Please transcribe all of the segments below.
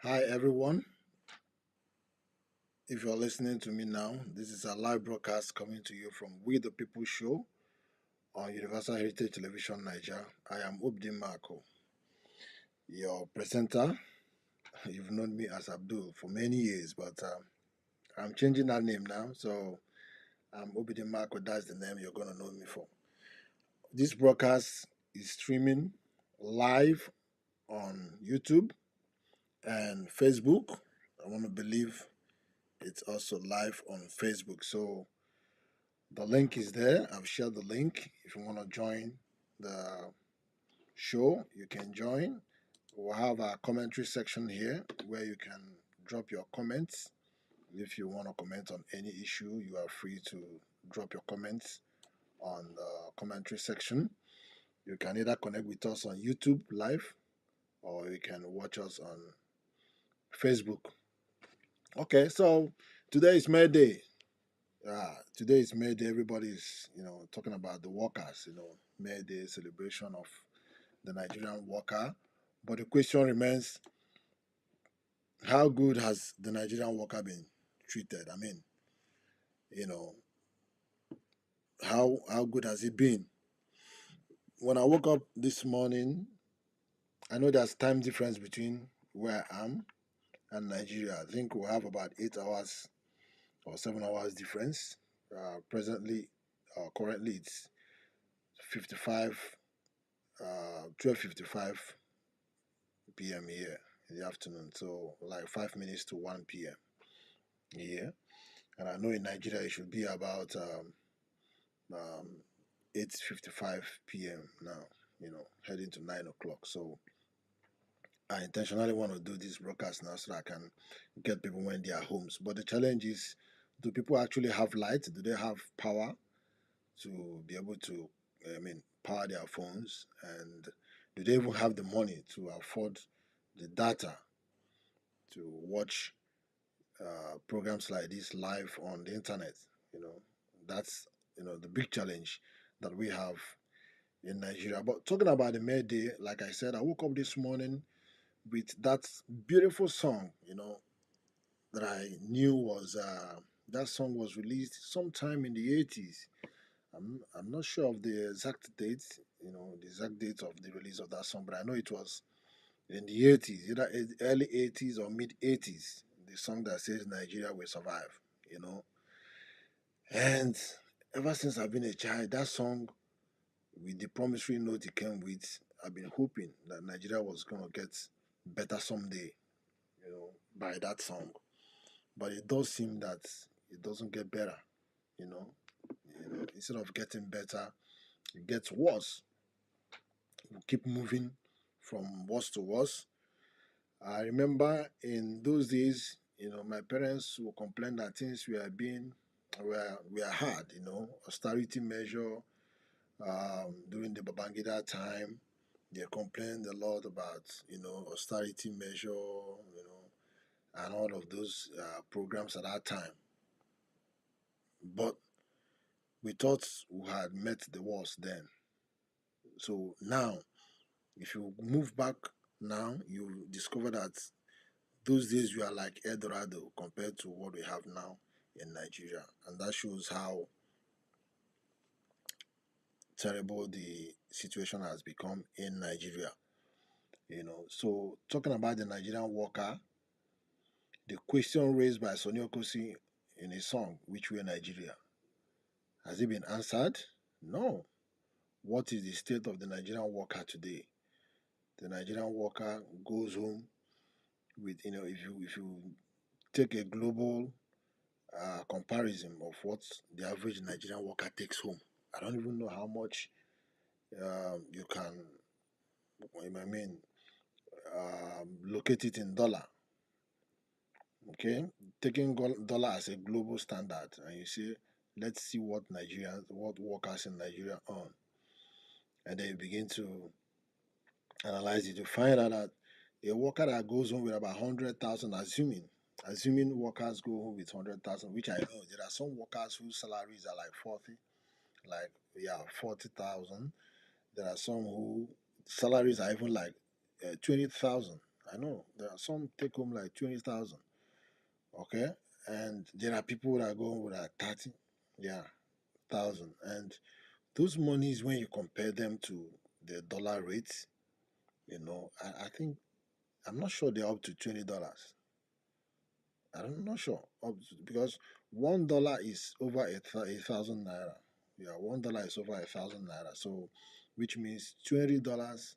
Hi everyone. If you're listening to me now, this is a live broadcast coming to you from We the People Show on Universal Heritage Television Niger. I am Obdi Marco, your presenter. You've known me as Abdul for many years, but I'm changing that name now. So I'm Obdi Marco. That's the name you're going to know me for. This broadcast is streaming live on YouTube and Facebook. I want to believe it's also live on Facebook. So the link is there. I've shared the link. If you want to join the show, you can join. We'll have a commentary section here where you can drop your comments. If you want to comment on any issue, you are free to drop your comments on the commentary section. You can either connect with us on YouTube live or you can watch us on Facebook. Okay, so today is May Day. Today is May Day. Everybody's, talking about the workers, May Day celebration of the Nigerian worker. But the question remains, how good has the Nigerian worker been treated? I mean, you know, how good has it been? When I woke up this morning, I know there's time difference between where I am and Nigeria. I think we have about 8 hours or 7 hours difference. Currently, it's 55 12:55 p.m. here in the afternoon. So like 5 minutes to 1 p.m. here, and I know in Nigeria it should be about um, 8:55 p.m. now. Heading to 9 o'clock. So I intentionally want to do this broadcast now so that I can get people when they are homes. But the challenge is, do people actually have light? Do they have power to be able to, power their phones? And do they even have the money to afford the data to watch programs like this live on the internet? You know, that's the big challenge that we have in Nigeria. But talking about the May Day, like I said, I woke up this morning with that beautiful song. That I knew was that song was released sometime in the 80s. I'm not sure of the exact date. The exact date of the release of that song, but I know it was in the 80s, either early 80s or mid 80s. The song that says Nigeria will survive. You know, and ever since I've been a child, that song with the promissory note it came with, I've been hoping that Nigeria was gonna get better someday. By that song, but it does seem that it doesn't get better. You know, instead of getting better, it gets worse. We keep moving from worse to worse. I remember in those days, my parents would complain that things were hard. Austerity measure during the Babangida time. They complained a lot about austerity measure, and all of those programs at that time. But we thought we had met the worst then. So now, if you move back now, you discover that those days you are like El Dorado compared to what we have now in Nigeria. And that shows how terrible the situation has become in Nigeria. So talking about the Nigerian worker, the question raised by Sonny Okosi in a song, Which Way Nigeria, has it been answered? No. What is the state of the Nigerian worker today? The Nigerian worker goes home with, if you take a global comparison of what the average Nigerian worker takes home, I don't even know how much you can, I mean, locate it in dollar. Okay, taking dollar as a global standard, and you say, let's see what workers in Nigeria earn, and then you begin to analyze it to find out that a worker that goes home with about 100,000, assuming workers go home with 100,000, which I know there are some workers whose salaries are like 40,000. There are some who salaries are even like 20,000. I know there are some take home like 20,000. Okay, and there are people that go home with like 30, yeah, thousand. And those monies, when you compare them to the dollar rates, I think I'm not sure they're up to $20. I'm not sure because $1 is over a thousand naira. Yeah, $1 is over a thousand naira. So, which means $20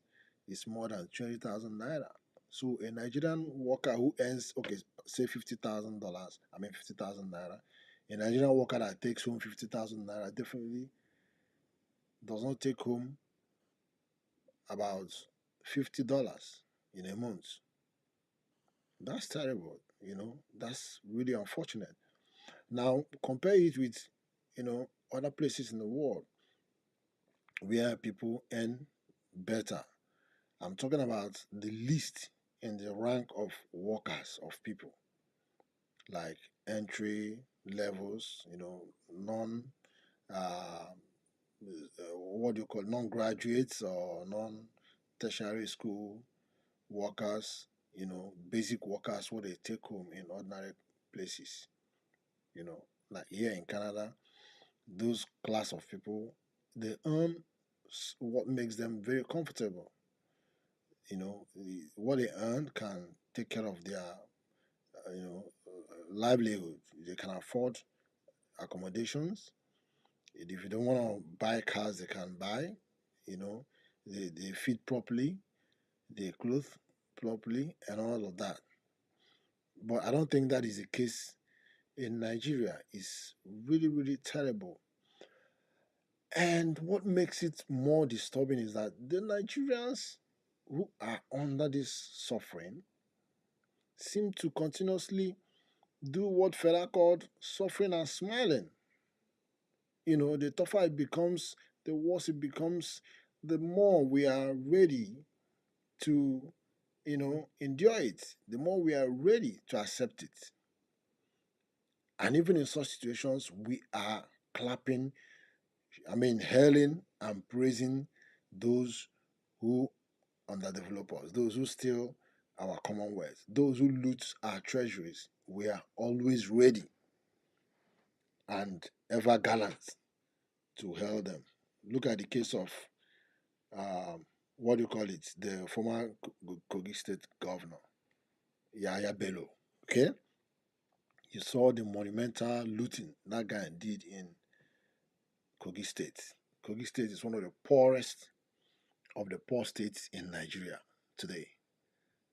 is more than 20,000 naira. So, a Nigerian worker who earns, okay, say $50,000, I mean 50,000 naira, a Nigerian worker that takes home 50,000 naira definitely does not take home about $50 in a month. That's terrible. That's really unfortunate. Now, compare it with, other places in the world where people earn better. I'm talking about the least in the rank of workers, of people, like entry levels, non, uh, what do you call, non-graduates or non-tertiary school workers, basic workers, what they take home in ordinary places, like here in Canada. Those class of people, they earn what makes them very comfortable. What they earn can take care of their livelihood. They can afford accommodations. If you don't want to buy cars, they can buy. you know they feed properly, they clothe properly, and all of that. But I don't think that is the case in Nigeria. It's really, really terrible. And what makes it more disturbing is that the Nigerians who are under this suffering seem to continuously do what Fela called suffering and smiling. The tougher it becomes, the worse it becomes, the more we are ready to, endure it, the more we are ready to accept it. And even in such situations, we are clapping, hailing and praising those who underdevelop us, those who steal our commonwealth, those who loot our treasuries. We are always ready and ever gallant to hail them. Look at the case of, what do you call it, the former Kogi State governor, Yaya Bello. Okay? You saw the monumental looting that guy did in Kogi State. Kogi State is one of the poorest of the poor states in Nigeria today,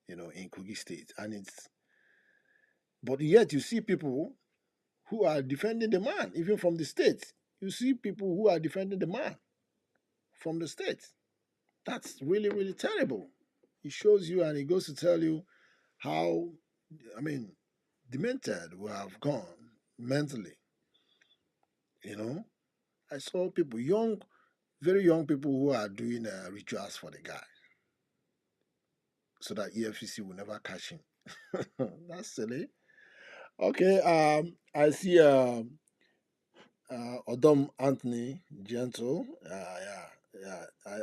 in Kogi State. But yet you see people who are defending the man, even from the state. You see people who are defending the man from the state. That's really, really terrible. It shows you, and it goes to tell you how, I mean, demented we have gone mentally. You know, I saw people, very young people, who are doing rituals for the guy so that EFCC will never catch him. That's silly. Okay, I see Odom Anthony Gentle.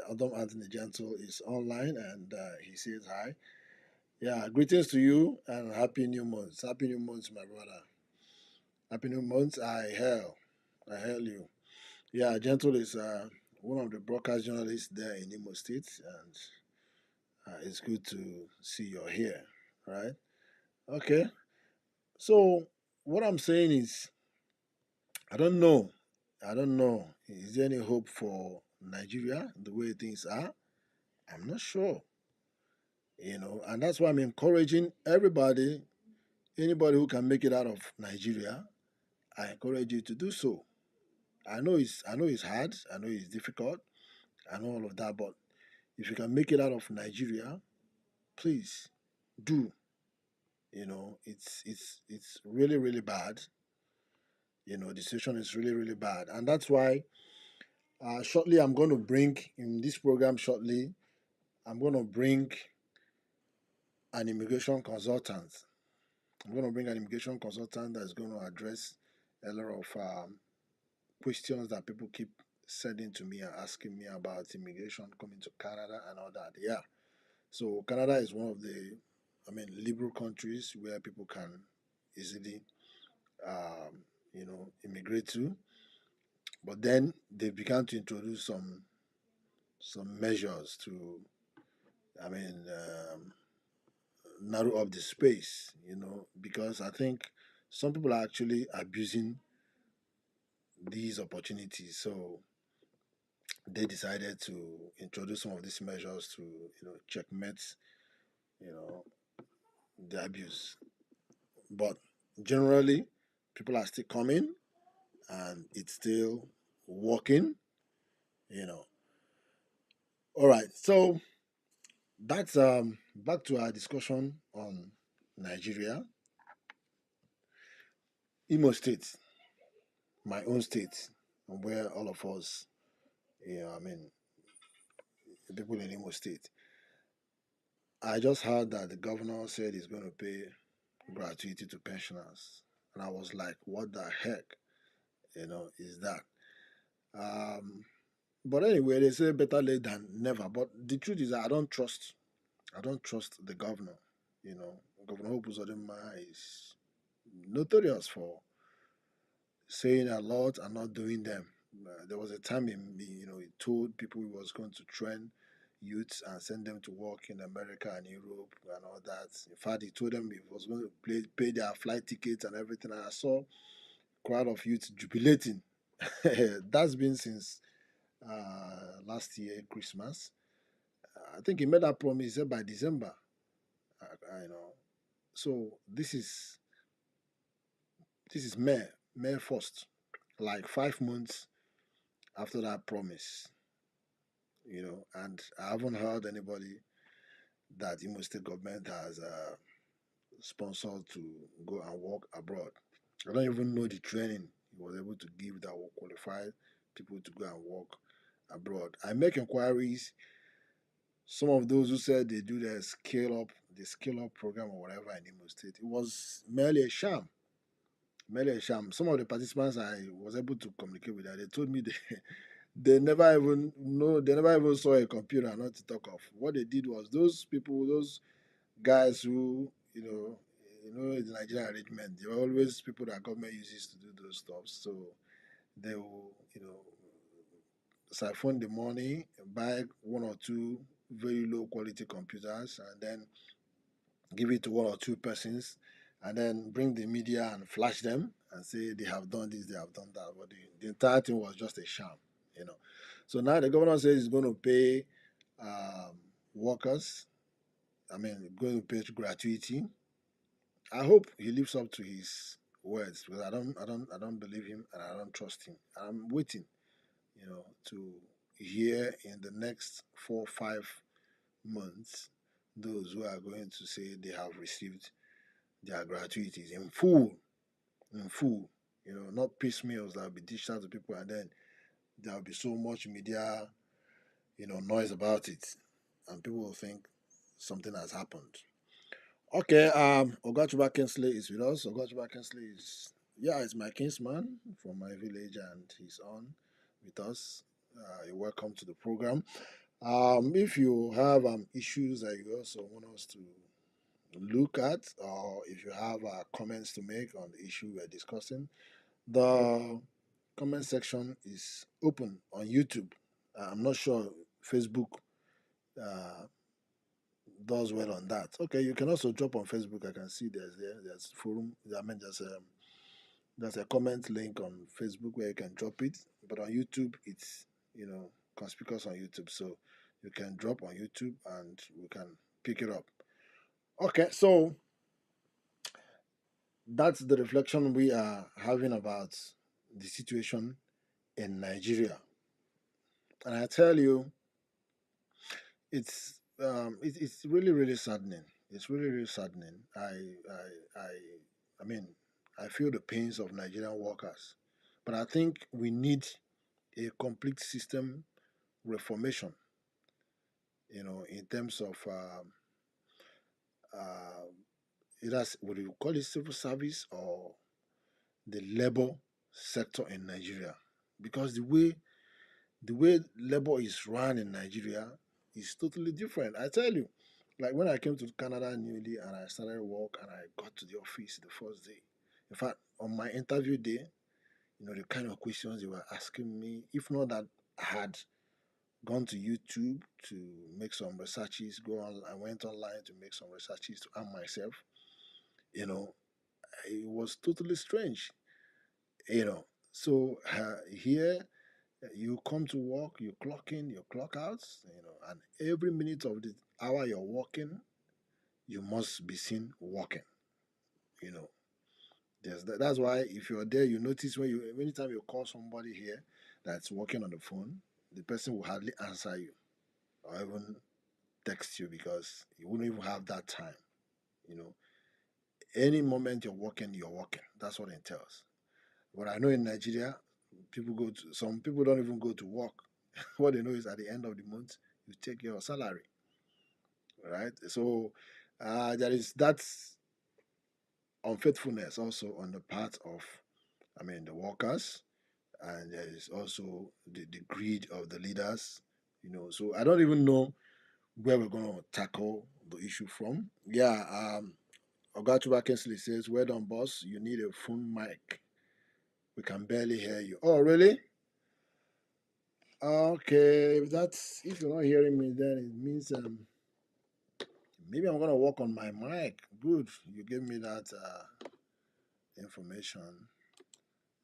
Odom Anthony Gentle is online, and he says hi. Yeah, greetings to you and happy new month. Happy new month, my brother. Happy new month. I hail you. Yeah, Gentle is one of the broadcast journalists there in Imo State, and it's good to see you're here. Right? Okay. So what I'm saying is, I don't know. I don't know. Is there any hope for Nigeria the way things are? I'm not sure. And that's why I'm encouraging everybody, anybody who can make it out of Nigeria, I encourage you to do so. I know it's hard, I know it's difficult, I know all of that, but if you can make it out of Nigeria, please do. It's really, really bad. The situation is really, really bad. And that's why shortly I'm going to bring in this program shortly, I'm going to bring an immigration consultant. I'm going to bring an immigration consultant that's going to address a lot of questions that people keep sending to me and asking me about immigration coming to Canada and all that. Yeah. So Canada is one of the liberal countries where people can easily, immigrate to. But then they began to introduce some measures to, I mean, narrow up the space, because I think some people are actually abusing these opportunities. So they decided to introduce some of these measures to, checkmate, you know, the abuse. But generally, people are still coming and it's still working, you know. All right. So that's back to our discussion on Nigeria. Imo State, my own state, where all of us, the people in Imo State. I just heard that the governor said he's going to pay gratuity to pensioners. And I was like, what the heck, is that? Um, but anyway, they say better late than never. But the truth is, I don't trust the governor. Governor Hope Uzodinma is notorious for saying a lot and not doing them. There was a time he told people he was going to train youths and send them to work in America and Europe and all that. In fact, he told them he was going to pay their flight tickets and everything. And I saw a crowd of youths jubilating. That's been since last year, Christmas. I think he made that promise. He said by December. So this is May 1st, like 5 months after that promise, and I haven't heard anybody that Imo State government has sponsored to go and work abroad. I don't even know the training he was able to give that will qualify people to go and work abroad. I make inquiries. Some of those who said they do the scale up program or whatever in Imo State, it was merely a sham. Merely a sham. Some of the participants I was able to communicate with, they told me they never even saw a computer, not to talk of. What they did was those guys who, the Nigerian arrangement, they were always people that government uses to do those stuff. So they will, siphon the money, buy one or two very low quality computers, and then give it to one or two persons, and then bring the media and flash them and say they have done this, they have done that. But the entire thing was just a sham, you know. So now the governor says he's going to pay workers. Going to pay gratuity. I hope he lives up to his words because I don't believe him and I don't trust him. I'm waiting, to hear in the next 4 5 months those who are going to say they have received their gratuities in full, not piecemeals that will be dished out to people and then there will be so much media, noise about it, and people will think something has happened. Okay, Ogachuba Kinsley is with us. Ogachuba Kinsley is my kinsman from my village and he's on with us. You're welcome to the program. If you have issues that you also want us to look at, or if you have comments to make on the issue we're discussing, the comment section is open on YouTube. I'm not sure Facebook uh, does well on that. Okay, you can also drop on Facebook. I can see there's forum. There's a comment link on Facebook where you can drop it, but on YouTube it's conspicuous on YouTube, so you can drop on YouTube and we can pick it up. Okay, so that's the reflection we are having about the situation in Nigeria, and I tell you, it's really really saddening. It's really really saddening. I mean I feel the pains of Nigerian workers, but I think we need a complete system reformation. In terms of uh, either what do you call it, civil service or the labor sector in Nigeria, because the way labor is run in Nigeria is totally different. I tell you, Like when I came to Canada newly and I started work and I got to the office the first day. In fact, on my interview day, the kind of questions they were asking me, if not that I had gone to YouTube to make some researches, I went online to make some researches to arm myself, you know, it was totally strange, you know. So here you come to work, you clock in, you clock out, and every minute of the hour you're working, you must be seen working, you know. That's why if you're there, you notice anytime you call somebody here that's working on the phone, the person will hardly answer you or even text you because you wouldn't even have that time. You know, any moment you're working, you're working. That's what it tells. But I know in Nigeria, some people don't even go to work. What they know is at the end of the month, you take your salary, right? So there is that unfaithfulness also on the part of, the workers, and there is also the greed of the leaders. So I don't even know where we're going to tackle the issue from. Yeah, Ogachuba Kinsley says, well done, boss. You need a phone mic. We can barely hear you. Oh, really? Okay, if you're not hearing me, then it means maybe I'm gonna work on my mic. Good, you gave me that information.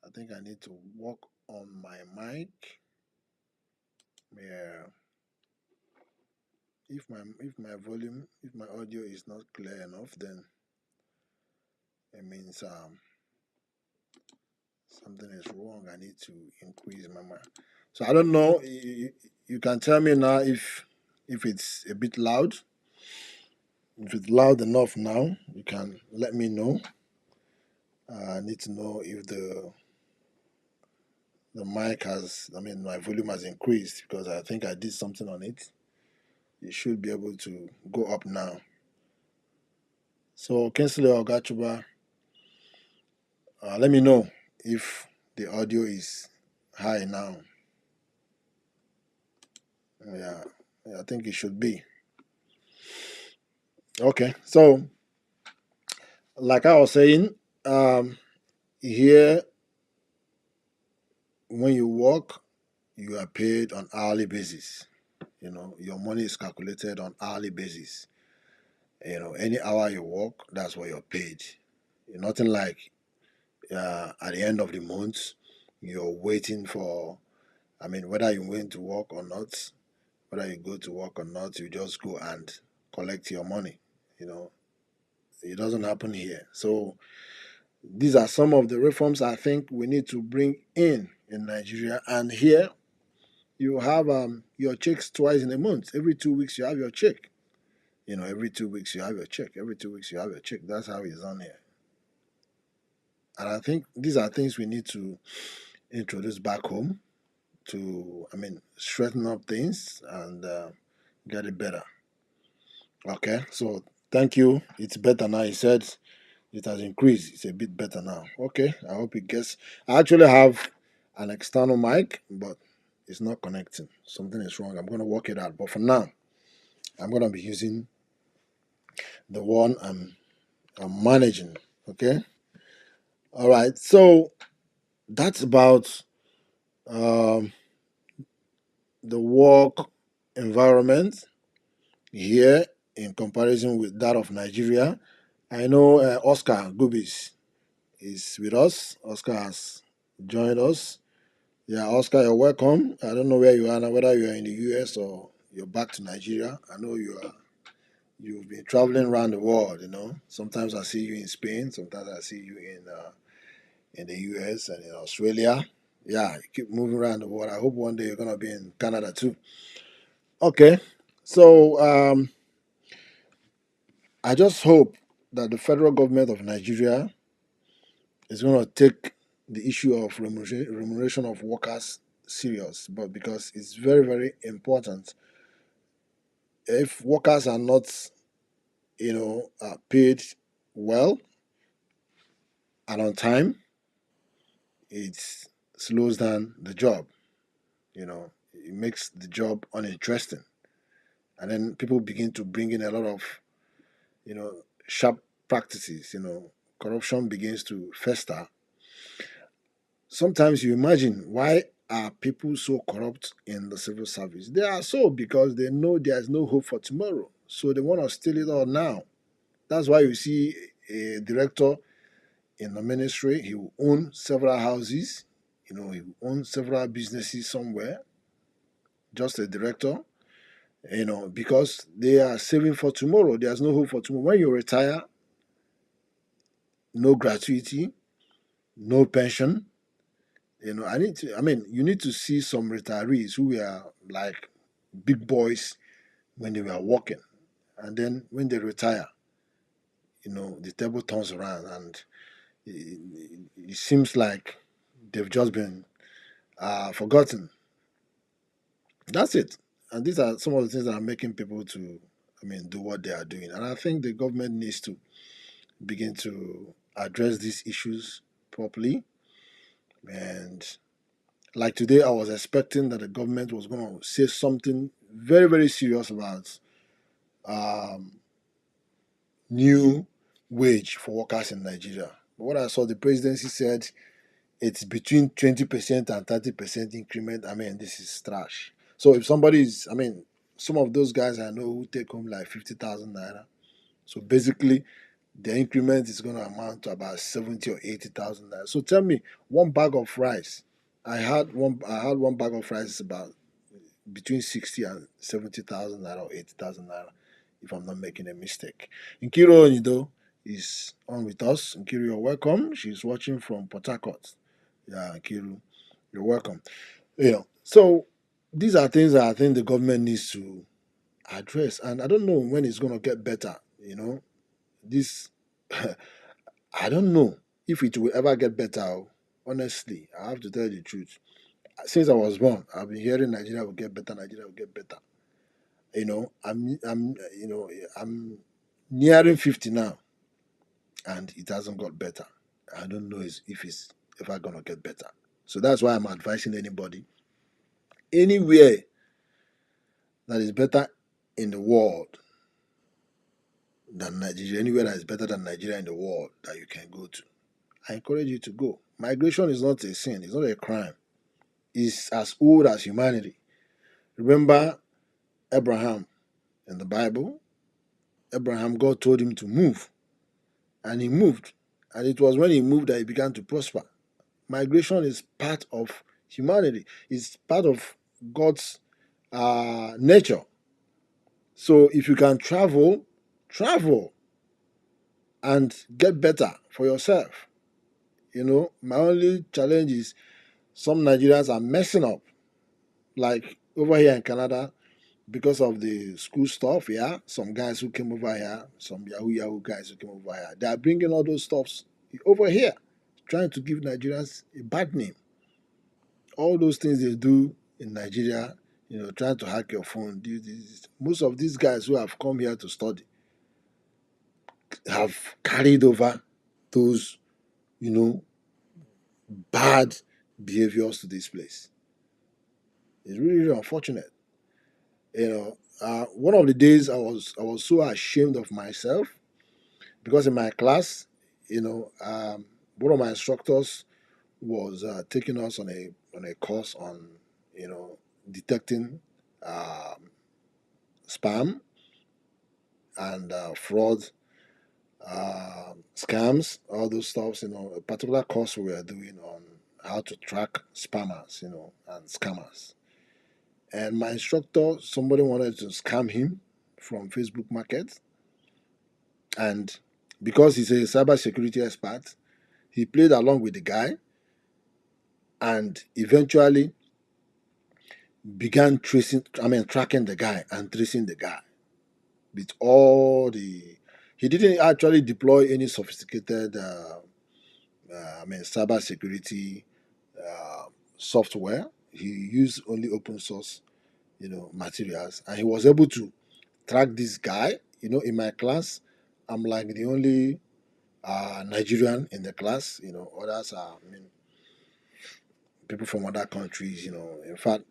I think I need to work on my mic. Yeah, if my audio is not clear enough, then it means something is wrong. I need to increase my mic. So I don't know. You can tell me now if it's a bit loud. If it's loud enough now, you can let me know. I need to know if the mic my volume has increased because I think I did something on it. You should be able to go up now. So, Kinsley Ogachuba, let me know if the audio is high now. Yeah, I think it should be. Okay, so like I was saying, here when you work, you are paid on hourly basis. Your money is calculated on hourly basis. Any hour you work, that's what you're paid. Nothing like at the end of the month, you're waiting for, whether you went to work or not, whether you go to work or not, you just go and collect your money. You know, it doesn't happen here. So these are some of the reforms I think we need to bring in Nigeria. And here you have your checks twice in a month. Every 2 weeks you have your check. Every 2 weeks you have your check. Every 2 weeks you have your check. That's how it's done here. And I think these are things we need to introduce back home to, straighten up things and get it better. Okay, so thank you. It's better now. He said it has increased. It's a bit better now. Okay, I hope it gets. I actually have an external mic, but it's not connecting. Something is wrong. I'm going to work it out. But for now, I'm going to be using the one I'm managing. Okay. All right. So that's about um, the work environment here in comparison with that of Nigeria. I know Oscar Gubis is with us. Oscar has joined us. Yeah, Oscar, you're welcome. I don't know where you are now, whether you are in the US or you're back to Nigeria. I know you've been traveling around the world, Sometimes I see you in Spain, sometimes I see you in the US and in Australia. Yeah, you keep moving around the world. I hope one day you're gonna be in Canada too. Okay. So I just hope that the federal government of Nigeria is going to take the issue of remuneration of workers serious, but because it's very, very important. If workers are not, paid well and on time, it slows down the job. It makes the job uninteresting. and then people begin to bring in a lot of, sharp practices. Corruption begins to fester. Sometimes you imagine, why are people so corrupt in the civil service? They are so because they know there's no hope for tomorrow. So they want to steal it all now. That's why you see a director in the ministry, he will own several houses, he will own several businesses somewhere, just a director, because they are saving for tomorrow. There's no hope for tomorrow. When you retire, no gratuity, no pension. You need to see some retirees who were like big boys when they were working. And then when they retire, the table turns around and it seems like they've just been forgotten. That's it. And these are some of the things that are making people to, do what they are doing. And I think the government needs to begin to address these issues properly. And like today, I was expecting that the government was going to say something very, very serious about um, new wage for workers in Nigeria. But what I saw, the presidency said it's between 20% and 30% increment. This is trash. So if somebody is, some of those guys I know who take home like 50,000 naira. So basically, the increment is going to amount to about 70 or 80,000 naira. So tell me, one bag of rice. I had one bag of rice is about between 60 and 70,000 naira or 80,000 naira, if I'm not making a mistake. Nkiro Onido is on with us. Nkiro, you're welcome. She's watching from Port Harcourt. Yeah, Nkiru, you're welcome. So these are things that I think the government needs to address, and I don't know when it's going to get better. This I don't know if it will ever get better. Honestly, I have to tell you the truth. Since I was born, I've been hearing Nigeria will get better. Nigeria will get better. I'm nearing 50 now, and it hasn't got better. I don't know if it's ever gonna get better. So that's why I'm advising anybody, anywhere that is better in the world than Nigeria, anywhere that is better than Nigeria in the world that you can go to, I encourage you to go. Migration is not a sin, it's not a crime. It's as old as humanity. Remember Abraham in the Bible? Abraham, God told him to move, and he moved. And it was when he moved that he began to prosper. Migration is part of humanity, it's part of God's nature. So if you can travel and get better for yourself. My only challenge is some Nigerians are messing up, like over here in Canada, because of the school stuff. Yeah, some guys who came over here, some Yahoo guys who came over here, they are bringing all those stuffs over here, trying to give Nigerians a bad name. All those things they do in Nigeria, trying to hack your phone. Most of these guys who have come here to study have carried over those, you know, bad behaviors to this place. It's really, really unfortunate. One of the days I was so ashamed of myself because in my class, one of my instructors was taking us on a course on, detecting um, spam and fraud, scams, all those stuffs. A particular course we were doing on how to track spammers, and scammers. And my instructor, somebody wanted to scam him from Facebook Market, and because he's a cybersecurity expert, he played along with the guy and eventually began tracking the guy and tracing the guy with all the. He didn't actually deploy any sophisticated, cybersecurity uh, software. He used only open source, materials, and he was able to track this guy. In my class, I'm like the only Nigerian in the class. Others are, people from other countries. In fact,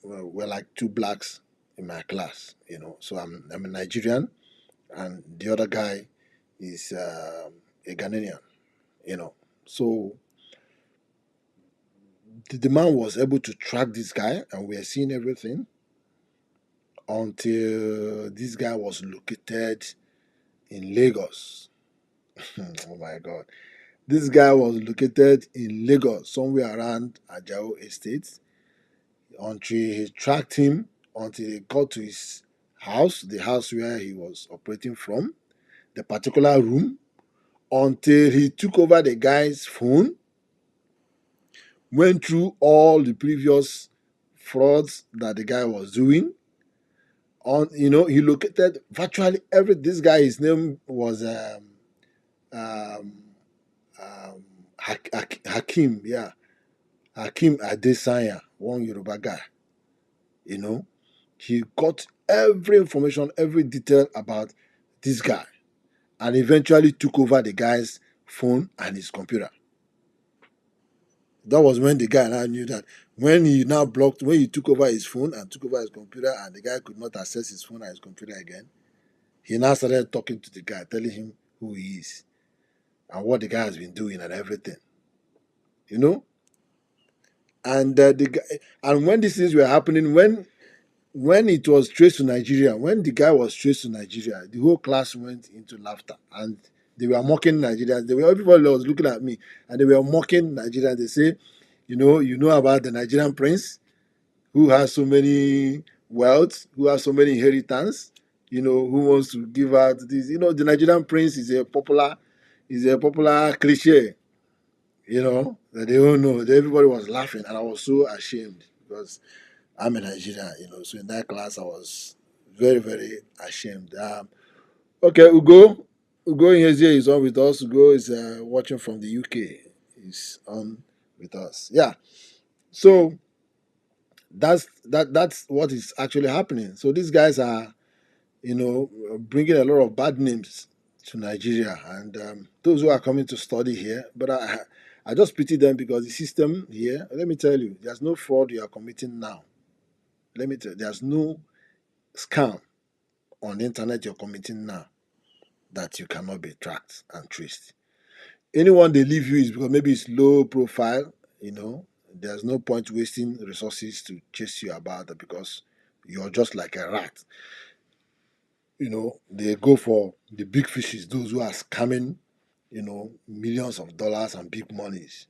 we're like two blacks in my class. So I'm a Nigerian, and the other guy is a Ghanaian. You know, so the man was able to track this guy, and we are seeing everything until this guy was located in Lagos. Oh my God. This guy was located in Lagos, somewhere around Ajao Estate, until he tracked him until he got to his house, the house where he was operating from, the particular room, until he took over the guy's phone, went through all the previous frauds that the guy was doing. He located virtually every. This guy, his name was um, Hakim, yeah, Hakim Adesanya, one Yoruba guy. You know, he got every information, every detail about this guy, and eventually took over the guy's phone and his computer. That was when the guy now knew that when he took over his phone and took over his computer, and the guy could not access his phone and his computer again, he now started talking to the guy, telling him who he is and what the guy has been doing and everything. You know, and the guy, and when these things were happening, when it was traced to Nigeria, when the guy was traced to Nigeria, the whole class went into laughter, and they were mocking Nigerians. Everybody was looking at me, and they were mocking Nigerians. They say, you know about the Nigerian prince who has so many wealth, who has so many inheritance. Who wants to give out this? The Nigerian prince is a popular cliche. That they all know. Everybody was laughing, and I was so ashamed because I'm a Nigerian, so in that class I was very, very ashamed. Okay, Ugo in here is on with us. Ugo is watching from the UK. He's on with us. Yeah. So that's what is actually happening. So these guys are, bringing a lot of bad names to Nigeria, and those who are coming to study here. But I just pity them because the system here. Let me tell you, there's no fraud you are committing now. Let me tell you, there's no scam on the internet you're committing now that you cannot be tracked and traced. Anyone they leave you is because maybe it's low profile, there's no point wasting resources to chase you about it because you're just like a rat. They go for the big fishes, those who are scamming, millions of dollars and big monies,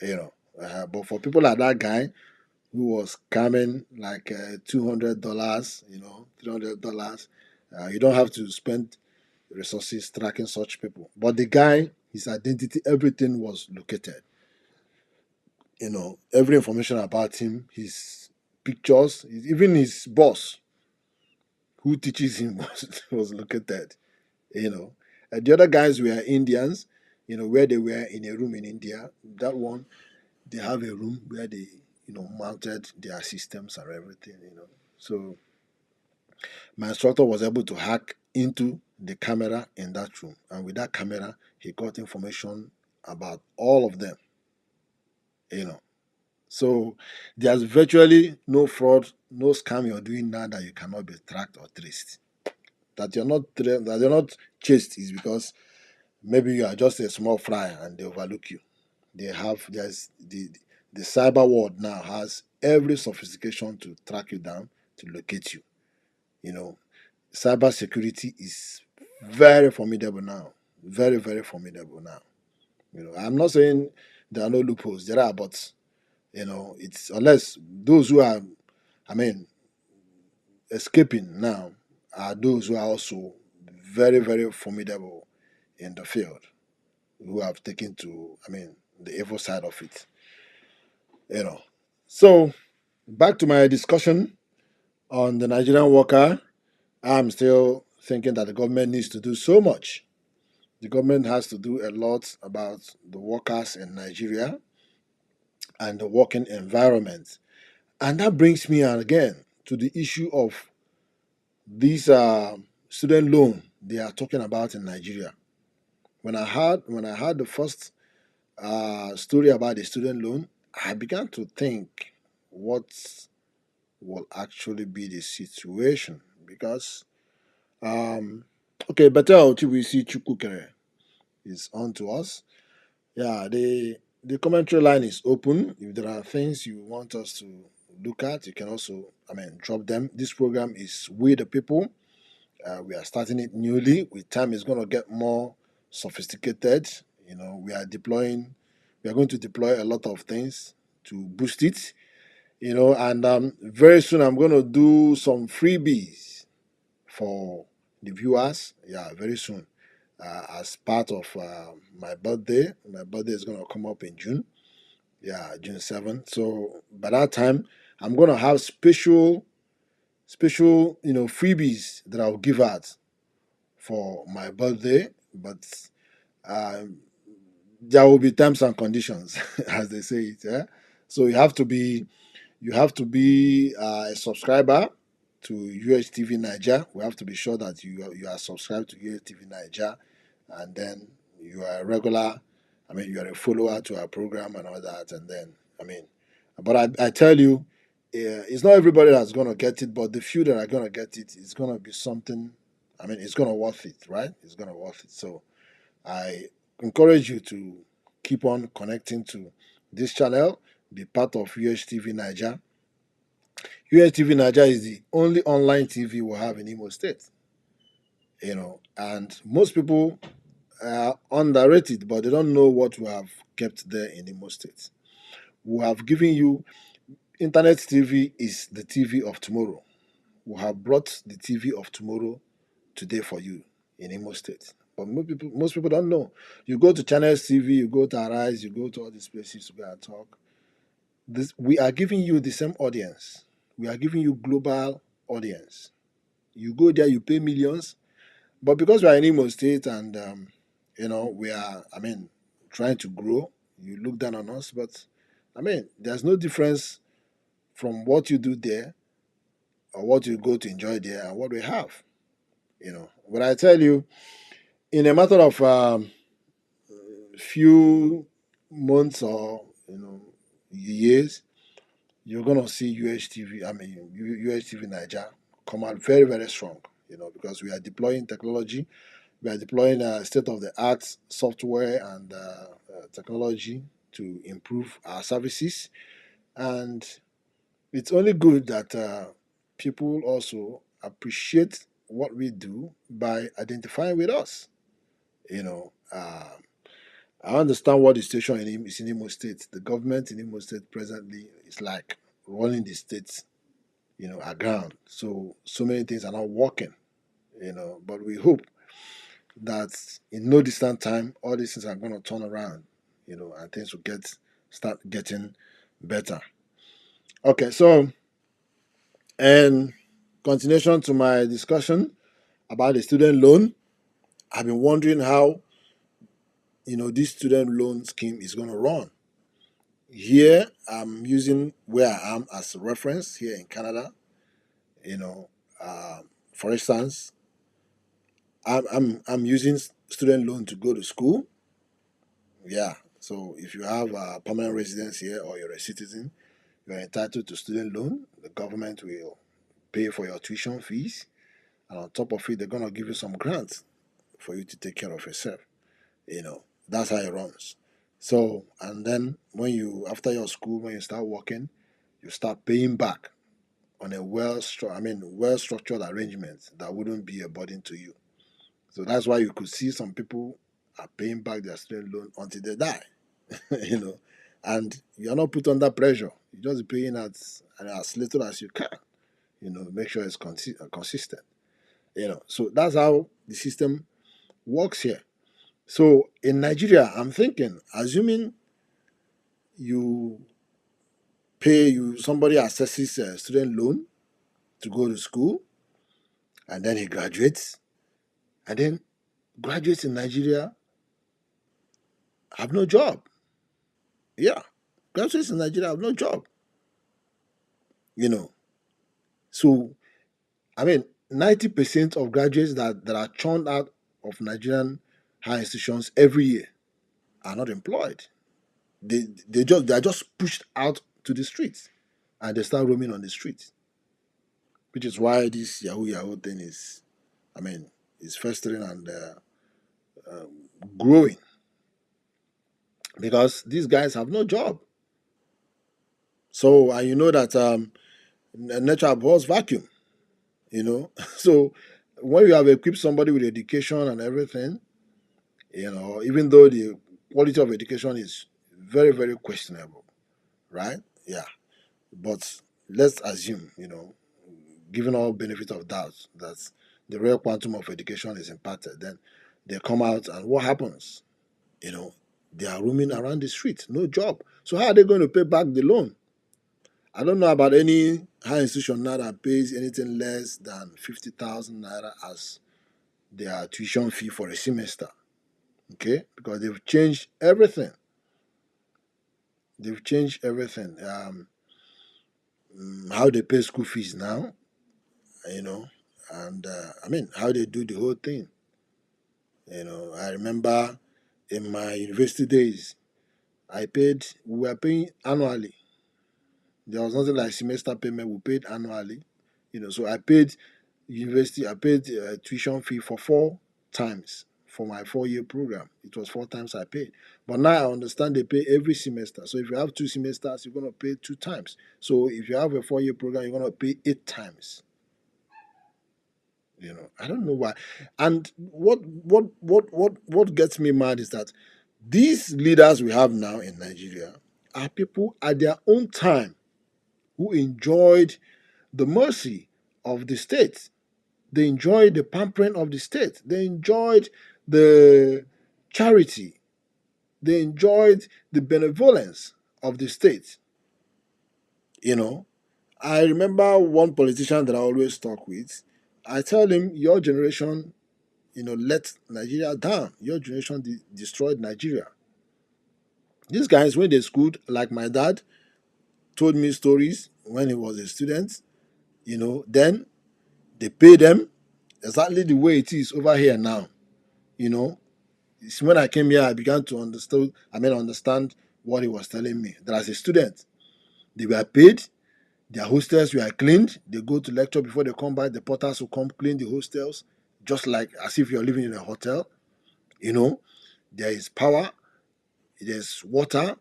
but for people like that guy who was scamming like $200, $300, you don't have to spend resources tracking such people. But the guy, his identity, everything was located. Every information about him, his pictures, even his boss who teaches him was located. And the other guys were Indians, where they were in a room in India. That one, they have a room where they, mounted their systems and everything. So my instructor was able to hack into the camera in that room, and with that camera he got information about all of them. you know so there's virtually no fraud, no scam you're doing now that you cannot be tracked or traced. That you're not chased is because maybe you are just a small fry and they overlook you. There's the cyber world now has every sophistication to track you down, to locate you. you know Cyber security is very formidable now. Very, very formidable now. I'm not saying there are no loopholes. There are, but it's unless those who are, I mean, escaping now are those who are also very, very formidable in the field, who have taken to, the evil side of it. You know. So back to my discussion on the Nigerian worker. I'm still thinking that the government needs to do so much. The government has to do a lot about the workers in Nigeria and the working environment. And that brings me again to the issue of this student loan they are talking about in Nigeria. When I heard the first story about the student loan, I began to think, what will actually be the situation. Because okay, Betel TVC Chukukere is on to us. Yeah, the commentary line is open. If there are things you want us to look at, you can also, drop them. This program is We the People. We are starting it newly. With time, it's going to get more sophisticated. We are going to deploy a lot of things to boost it. And very soon I'm going to do some freebies for the viewers. Yeah, very soon. As part of my birthday. My birthday is going to come up in June. Yeah, June 7th. So by that time, I'm going to have special, freebies that I'll give out for my birthday. But um, there will be terms and conditions, as they say it. Yeah? So you have to be a subscriber to UHTV Niger. We have to be sure that you are subscribed to UHTV Niger, and then you are a regular. You are a follower to our program and all that. And then, but I tell you, it's not everybody that's gonna get it, but the few that are gonna get it, it's gonna be something. It's gonna worth it, right? It's gonna worth it. So I encourage you to keep on connecting to this channel, be part of UHTV Niger. UHTV Niger is the only online TV we have in Imo State. And most people underrate it, but they don't know what we have kept there in Imo State. We have given you internet TV is the TV of tomorrow. We have brought the TV of tomorrow today for you in Imo State. But most people don't know. You go to Channels TV, you go to Arise, you go to all these places to go and talk. We are giving you the same audience. We are giving you global audience. You go there, you pay millions, but because we are in Imo State and we are, trying to grow, you look down on us. But there's no difference from what you do there or what you go to enjoy there and what we have. But I tell you, in a matter of few months or years, you're gonna see UHTV Niger come out very, very strong. Because we are deploying technology, we are deploying state of the art software and technology to improve our services, and it's only good that people also appreciate what we do by identifying with us. You know, I understand what the station is in Imo State. The government in Imo State presently is like running the state, aground. So many things are not working. But we hope that in no distant time, all these things are going to turn around. And things will start getting better. Okay, so and continuation to my discussion about the student loan. I've been wondering how this student loan scheme is going to run. Here, I'm using where I am as a reference here in Canada. You know, for instance, I'm using student loan to go to school. Yeah. So if you have a permanent residence here or you're a citizen, you're entitled to student loan. The government will pay for your tuition fees, and on top of it, they're gonna give you some grants for you to take care of yourself. That's how it runs. So, and then after your school, when you start working, you start paying back on a well structured arrangement that wouldn't be a burden to you. So that's why you could see some people are paying back their student loan until they die. you know, and you're not put under pressure. You're just paying as little as you can. Make sure it's consistent. So that's how the system works here. So in Nigeria, I'm thinking, assuming you somebody assesses a student loan to go to school, and then he graduates, and then graduates in Nigeria have no job. Yeah, graduates in Nigeria have no job. You know, so 90% of graduates that are churned out of Nigerian high institutions every year are not employed. They are just pushed out to the streets, and they start roaming on the streets. which is why this Yahoo Yahoo thing is, I mean, is festering and growing because these guys have no job. So, and you know that nature abhors vacuum, you know. So, when you have equipped somebody with education and everything, even though the quality of education is very, very questionable, right? Yeah. But let's assume, given all benefit of doubt, that the real quantum of education is imparted, then they come out and what happens? You know, they are roaming around the street, no job. So how are they going to pay back the loan? I don't know about any high institution now that pays anything less than 50,000 naira as their tuition fee for a semester. Okay, because they've changed everything. They've changed everything. How they pay school fees now, you know, and I mean how they do the whole thing. I remember in my university days, we were paying annually. There was nothing like semester payment. We paid annually. So I paid university. I paid tuition fee for 4 times for my 4-year program. It was 4 times I paid. But now I understand they pay every semester. So if you have 2 semesters, you're gonna pay 2 times. So if you have a 4-year program, you're gonna pay 8 times. I don't know why. And what gets me mad is that these leaders we have now in Nigeria are people at their own time who enjoyed the mercy of the state. They enjoyed the pampering of the state. They enjoyed the charity. They enjoyed the benevolence of the state. You know, I remember one politician that I always talk with. I tell him, your generation, let Nigeria down. Your generation destroyed Nigeria. These guys, when they schooled, like my dad, told me stories when he was a student. Then they pay them exactly the way it is over here now. You know, it's when I came here, I began to understand what he was telling me. That as a student, they were paid, their hostels were cleaned. They go to lecture before they come back. The porters will come clean the hostels, just like as if you're living in a hotel. You know, there is power, there's water,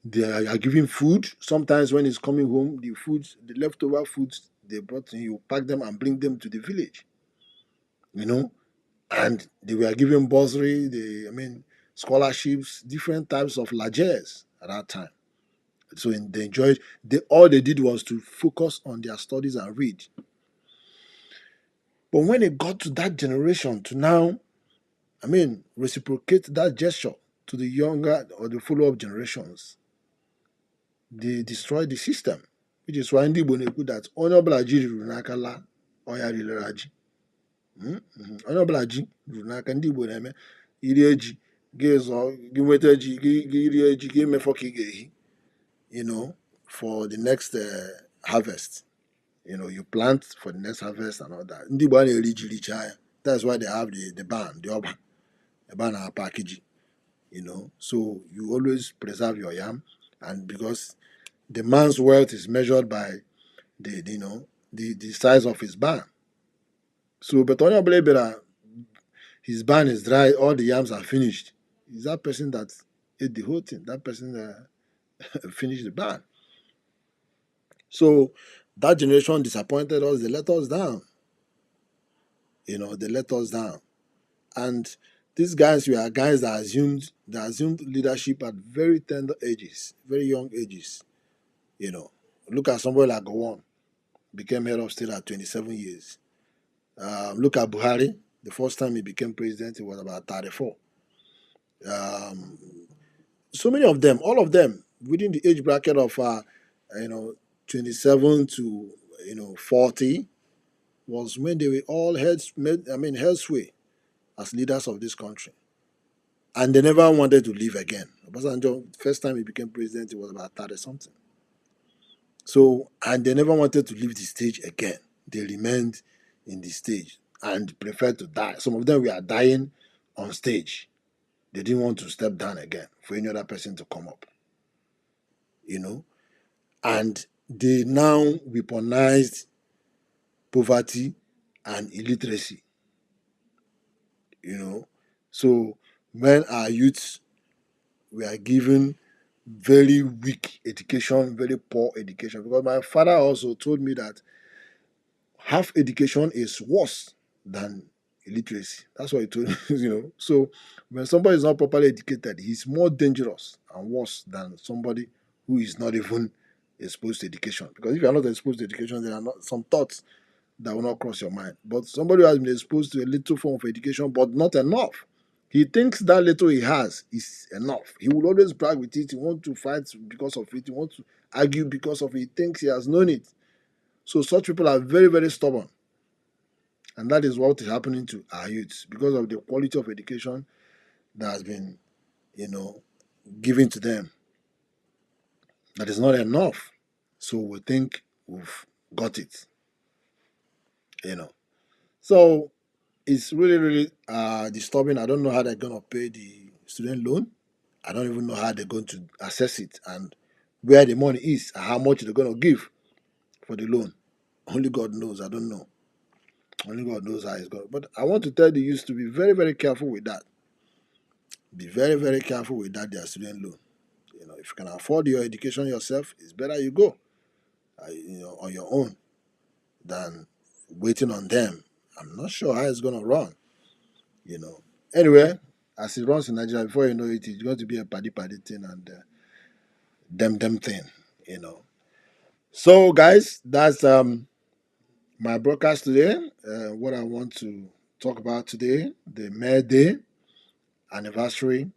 they are giving food. Sometimes when he's coming home, the leftover foods they brought in, you pack them and bring them to the village. You know, and they were given bursary, scholarships, different types of largesse at that time. So they enjoyed. All they did was to focus on their studies and read. But when it got to that generation, to now, reciprocate that gesture to the younger or the follow-up generations, they destroyed the system, which is why ndị Igbo na-ekwu that onye ọbụla ji ruru n'aka la ọya rilere ji. Onye ọbụla ji ruru n'aka ndị Igbo na-eme irie ji gị zụọ gị nweta ji gị rie ji gị mefọ ka ị ga-ehi for the next harvest. You plant for the next harvest and all that. Ndị Igbo a na-eri ji richaa ya. That's why they have the ban, the ọba ebe a na-apaki ji. So you always preserve your yam, and because the man's wealth is measured by the size of his barn. So, but onye ọbụla bịara, his barn is dry, all the yams are finished. Is that person that ate the whole thing? That person finished the barn. So that generation disappointed us. They let us down. They let us down. And these guys were guys that assumed leadership at very tender ages, very young ages. Look at somebody like Gowon, became head of state at 27 years. Look at Buhari. The first time he became president, he was about 34. So many of them, all of them, within the age bracket of 27 to 40, was when they were all held sway as leaders of this country, and they never wanted to leave again. Obasanjo, first time he became president, he was about 30 something. So, and they never wanted to leave the stage again. They remained in the stage and preferred to die. Some of them were dying on stage. They didn't want to step down again for any other person to come up. And they now weaponized poverty, and illiteracy. So when our youths were given very weak education, very poor education, because my father also told me that half education is worse than illiteracy. That's what he told me. So when somebody is not properly educated, he's more dangerous and worse than somebody who is not even exposed to education. Because if you are not exposed to education, there are not some thoughts that will not cross your mind. But somebody who has been exposed to a little form of education, but not enough. He thinks that little he has is enough. He will always brag with it. He wants to fight because of it. He wants to argue because of it. He thinks he has known it. So such people are very, very stubborn. And that is what is happening to our youths because of the quality of education that has been, given to them. That is not enough. So we think we've got it. So it's really, really disturbing. I don't know how they're going to pay the student loan. I don't even know how they're going to assess it and where the money is and how much they're going to give for the loan. Only God knows. I don't know. Only God knows how it's going. But I want to tell the youth to be very, very careful with that. Be very, very careful with that, their student loan. If you can afford your education yourself, it's better you go, on your own than waiting on them. I'm not sure how it's going to run. Anyway, as it runs in Nigeria, before you know it, it's going to be a paddy thing and them thing. So, guys, that's my broadcast today. What I want to talk about today, the May Day anniversary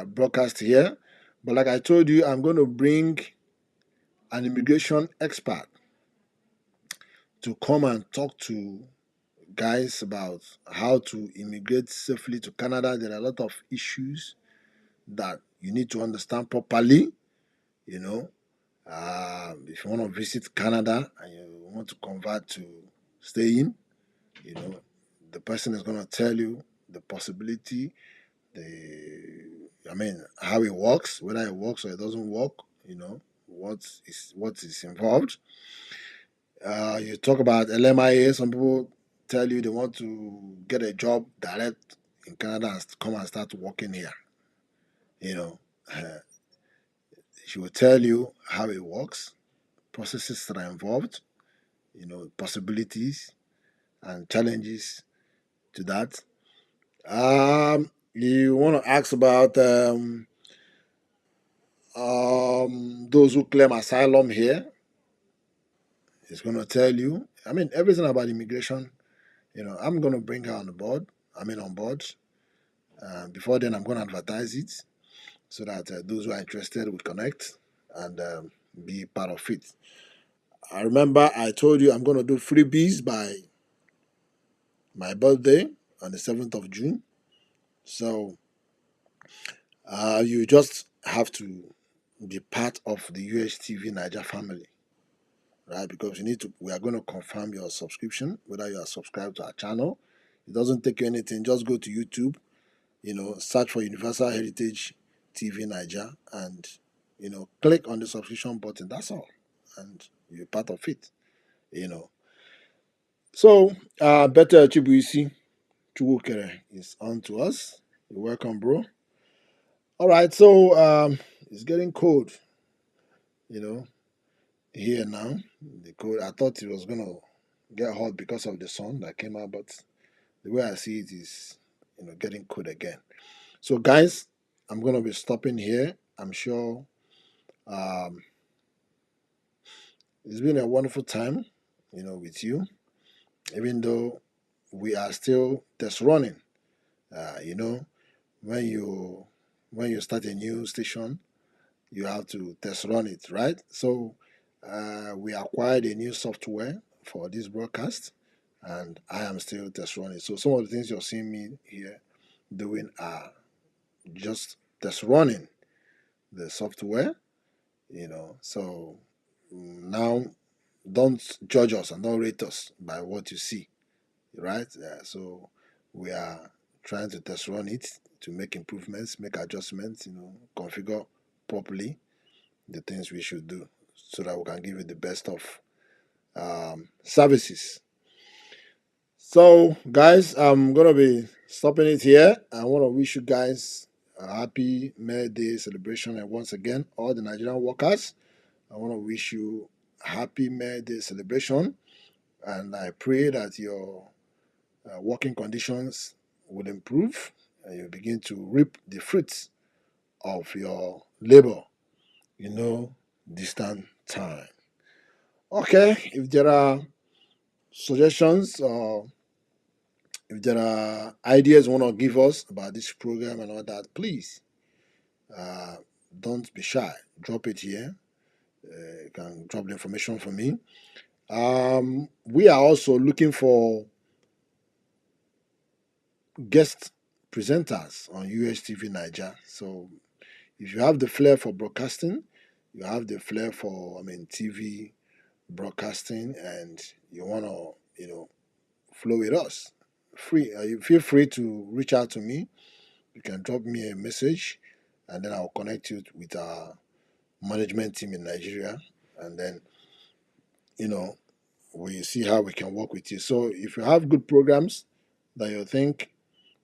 broadcast here. But like I told you, I'm going to bring an immigration expert to come and talk to guys about how to immigrate safely to Canada. There are a lot of issues that you need to understand properly. If you want to visit Canada and you want to convert to staying, the person is going to tell you the possibility, how it works, whether it works or it doesn't work, what is involved. You talk about LMIA. Some people tell you they want to get a job direct in Canada and come and start working here. Uh, she will tell you how it works, processes that are involved, possibilities and challenges to that. You want to ask about those who claim asylum here. It's going to tell you. Everything about immigration. I'm going to bring her on board. On board. Before then, I'm going to advertise it so that those who are interested will connect and be part of it. I remember I told you I'm going to do freebies by my birthday on the 7th of June. So you just have to be part of the UHTV Niger family, right? Because we are going to confirm your subscription, whether you are subscribed to our channel. It doesn't take you anything. Just go to YouTube, search for Universal Heritage TV Niger and, click on the subscription button. That's all. And you're part of it. So, Better Chibuisi Chukwukere is on to us. You're welcome, bro. All right, so it's getting cold, here now. The cold. I thought it was gonna get hot because of the sun that came out, but the way I see it is, getting cold again. So, guys, I'm gonna be stopping here. I'm sure it's been a wonderful time, with you, even though we are still just running. You know, when you start a new station, you have to test run it, right? So we acquired a new software for this broadcast, and I am still test running. So some of the things you're seeing me here doing are just test running the software. So now don't judge us and don't rate us by what you see, right? So we are trying to test run it to make improvements, make adjustments, configure properly the things we should do so that we can give you the best of services. So, guys, I'm gonna be stopping it here. I want to wish you guys a happy May Day celebration, and once again, all the Nigerian workers, I want to wish you a happy May Day celebration, and I pray that your working conditions will improve and you begin to reap the fruits of your labor in no distant time. Okay, if there are suggestions or if there are ideas you want to give us about this program and all that, please uh, don't be shy. Drop it here. You can drop the information for me. We are also looking for guest presenters on USTV Niger. So if you have the flair for broadcasting, you have the flair for TV broadcasting, and you want to flow with us, you feel free to reach out to me. You can drop me a message, and then I'll connect you with our management team in Nigeria, and then you know we see how we can work with you. So if you have good programs that you think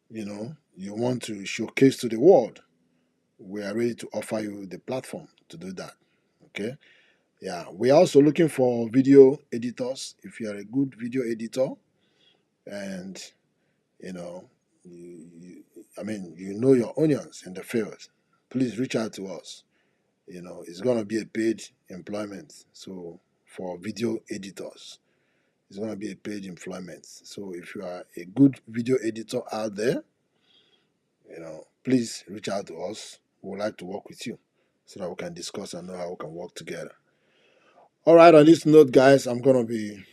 you want to showcase to the world, we are ready to offer you the platform to do that. Okay. Yeah, we are also looking for video editors. If you are a good video editor and you know you know your onions in the field, please reach out to us. It's going to be a paid employment. So for video editors, it's going to be a paid employment. So if you are a good video editor out there, please reach out to us. We would like to work with you so that we can discuss and know how we can work together. All right, on this note, guys, I'm going to be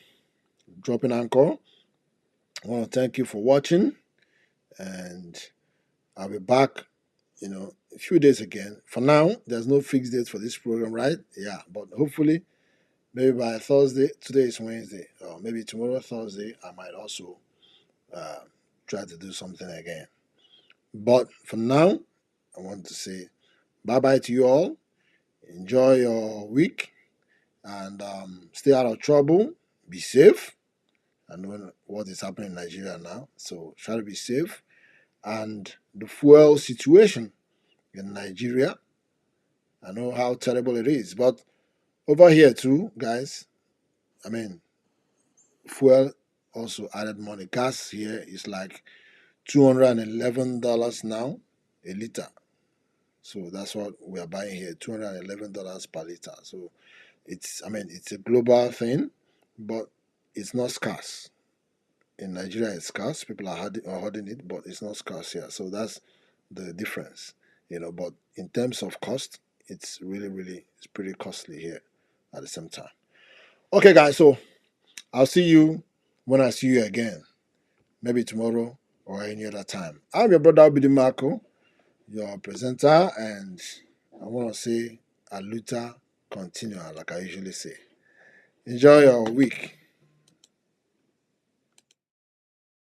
dropping anchor. I want to thank you for watching, and I'll be back, a few days again. For now, there's no fixed date for this program, right? Yeah, but hopefully, maybe by Thursday, today is Wednesday, or maybe tomorrow, Thursday, I might also uh, try to do something again. But for now, I want to say bye bye to you all. Enjoy your week, and stay out of trouble. Be safe. I know what is happening in Nigeria now, so try to be safe. And the fuel situation in Nigeria, I know how terrible it is, but over here too, guys, I mean, fuel also added money. Gas here is like $211 now a liter. So that's what we are buying here, $211 per liter. So it's a global thing, but it's not scarce. In Nigeria, it's scarce. People are hoarding it, but it's not scarce here. So that's the difference, But in terms of cost, it's really, really, it's pretty costly here at the same time. Okay, guys. So I'll see you when I see you again. Maybe tomorrow or any other time. I'm your brother Obidi Marco, your presenter, and I want to say Aluta Continua, like I usually say. Enjoy your week.